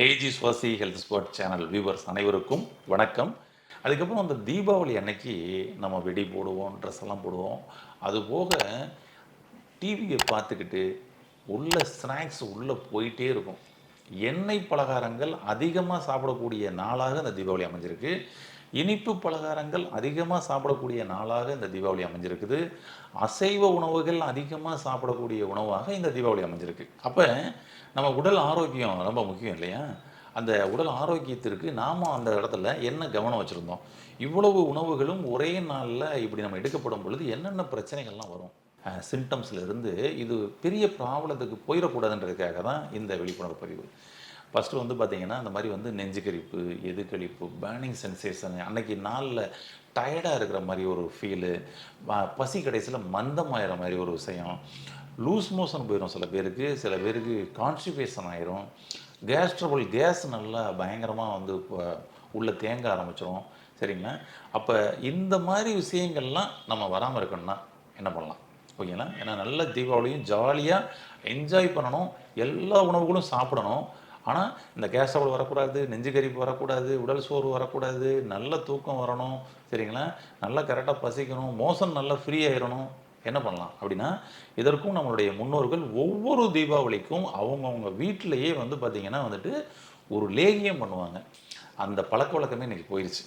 AG ஸ்வாசி health spot channel viewers அனைவருக்கும் வணக்கம். அதுக்கப்புறம் அந்த தீபாவளி அன்னைக்கு நம்ம வெடி போடுவோம், ட்ரெஸ் எல்லாம் போடுவோம். அது போக டிவியை பார்த்துக்கிட்டு உள்ள ஸ்நாக்ஸ் உள்ளே போயிட்டே இருக்கும். எண்ணெய் பலகாரங்கள் அதிகமாக சாப்பிடக்கூடிய நாளாக இந்த தீபாவளி அமைஞ்சிருக்கு. இனிப்பு பலகாரங்கள் அதிகமாக சாப்பிடக்கூடிய நாளாக இந்த தீபாவளி அமைஞ்சிருக்குது. அசைவ உணவுகள் அதிகமாக சாப்பிடக்கூடிய உணவாக இந்த தீபாவளி அமைஞ்சிருக்கு. அப்போ நம்ம உடல் ஆரோக்கியம் ரொம்ப முக்கியம் இல்லையா? அந்த உடல் ஆரோக்கியத்திற்கு நாம் அந்த இடத்துல என்ன கவனம் வச்சுருந்தோம்? இவ்வளவு உணவுகளும் ஒரே நாளில் இப்படி நம்ம எடுக்கப்படும் பொழுது என்னென்ன பிரச்சனைகள்லாம் வரும்? சிம்டம்ஸில் இருந்து இது பெரிய ப்ராப்ளத்துக்கு போயிடக்கூடாதுன்றதுக்காக தான் இந்த விழிப்புணர்வு பதிவு. ஃபஸ்ட்டு வந்து பார்த்திங்கன்னா இந்த மாதிரி வந்து நெஞ்சுக்கரிப்பு, எதுக்கழிப்பு, பேர்னிங் சென்சேஷன், அன்றைக்கி நாளில் டயர்டாக இருக்கிற மாதிரி ஒரு ஃபீலு, பசி கடைசியில் மந்தமாகிற மாதிரி ஒரு விஷயம், லூஸ் மோஷன் போயிடும் சில பேருக்கு கான்ஸ்டிபேஷன் ஆயிரும், கேஸ் ட்ரபிள், கேஸ் நல்லா பயங்கரமாக வந்து உள்ளே தேங்க ஆரம்பிச்சிடும். சரிங்களா? அப்போ இந்த மாதிரி விஷயங்கள்லாம் நம்ம வராமல் இருக்கணும்னா என்ன பண்ணலாம்? ஓகேங்களா? ஏன்னா நல்ல தீபாவளியும் ஜாலியாக என்ஜாய் பண்ணணும், எல்லா உணவுகளும் சாப்பிடணும். ஆனால் இந்த கேஸ் ட்ரபிள் வரக்கூடாது, நெஞ்சுக்கரிப்பு வரக்கூடாது, உடல் சோர்வு வரக்கூடாது, நல்ல தூக்கம் வரணும். சரிங்களா? நல்லா கரெக்டாக பசிக்கணும், மோஷன் நல்லா ஃப்ரீ ஆயிடணும். என்ன பண்ணலாம் அப்படின்னா, இதற்கும் நம்மளுடைய முன்னோர்கள் ஒவ்வொரு தீபாவளிக்கும் அவங்கவுங்க வீட்டிலையே வந்து பார்த்திங்கன்னா வந்துட்டு ஒரு லேகியம் பண்ணுவாங்க. அந்த பழக்க வழக்கமே இன்றைக்கி போயிடுச்சு.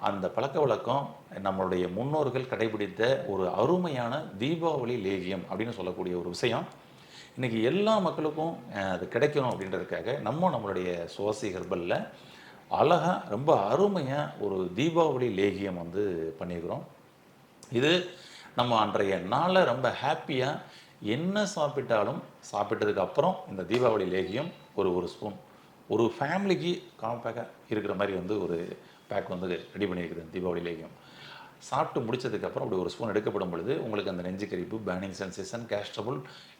அந்த பழக்க வழக்கம் நம்மளுடைய முன்னோர்கள் கடைபிடித்த ஒரு அருமையான தீபாவளி லேகியம் அப்படின்னு சொல்லக்கூடிய ஒரு விஷயம் இன்றைக்கி எல்லா மக்களுக்கும் அது கிடைக்கணும் அப்படின்றதுக்காக நம்மளுடைய சுவாசி ஹெர்பலில் அழகாக ரொம்ப அருமையாக ஒரு தீபாவளி லேகியம் வந்து பண்ணியிருக்கிறோம். இது நம்ம அன்றைய நாளை ரொம்ப ஹாப்பியாக என்ன சாப்பிட்டதுக்கு அப்புறம் இந்த தீபாவளி லேகியம் ஒரு ஸ்பூன், ஒரு ஃபேமிலிக்கு காம்பேக்காக இருக்கிற மாதிரி வந்து ஒரு பேக் வந்து ரெடி பண்ணியிருக்குது. தீபாவளி லேகியம் சாப்பிட்டு முடிச்சதுக்கப்புறம் அப்படி ஒரு ஸ்பூன் எடுக்கப்படும் பொழுது உங்களுக்கு அந்த நெஞ்சுக்கரிப்பு, பேர்னிங் சென்சேஷன், கேஸ் ட்ரபிள்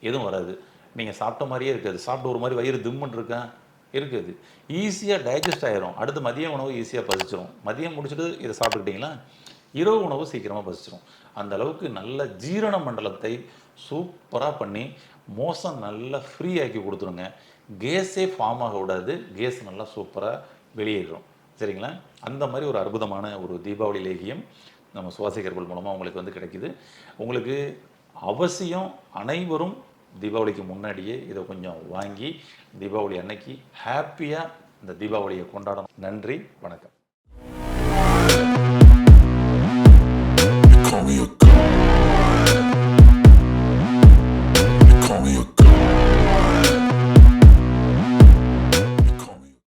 எதுவும் வராது. நீங்கள் சாப்பிட்ட மாதிரியே இருக்காது. சாப்பிட்டு ஒரு மாதிரி வயிறு திம்முன்னு இருக்குது. ஈஸியாக டைஜஸ்ட் ஆகிரும். அடுத்து மதிய உணவு ஈஸியாக பசிச்சிடும். மதியம் முடிச்சுட்டு இதை சாப்பிட்டுக்கிட்டிங்களா, இரவு உணவு சீக்கிரமாக பசிச்சிடும். அந்த அளவுக்கு நல்ல ஜீரண மண்டலத்தை சூப்பராக பண்ணி மோஷன் நல்லா ஃப்ரீ ஆக்கி கொடுத்துருங்க. கேஸே ஃபார்ம் ஆக விடாது. கேஸ் நல்லா சூப்பராக வெளியேறும். சரிங்களா? அந்த மாதிரி ஒரு அற்புதமான ஒரு தீபாவளி லேகியம் நம்ம சுவாசி ஹெர்பல் மூலமாக உங்களுக்கு வந்து கிடைக்கிது. உங்களுக்கு அவசியம் அனைவரும் தீபாவளிக்கு முன்னாடியே இதை கொஞ்சம் வாங்கி தீபாவளி அன்னைக்கு ஹாப்பியாக இந்த தீபாவளியை கொண்டாடணும். நன்றி, வணக்கம். Call me a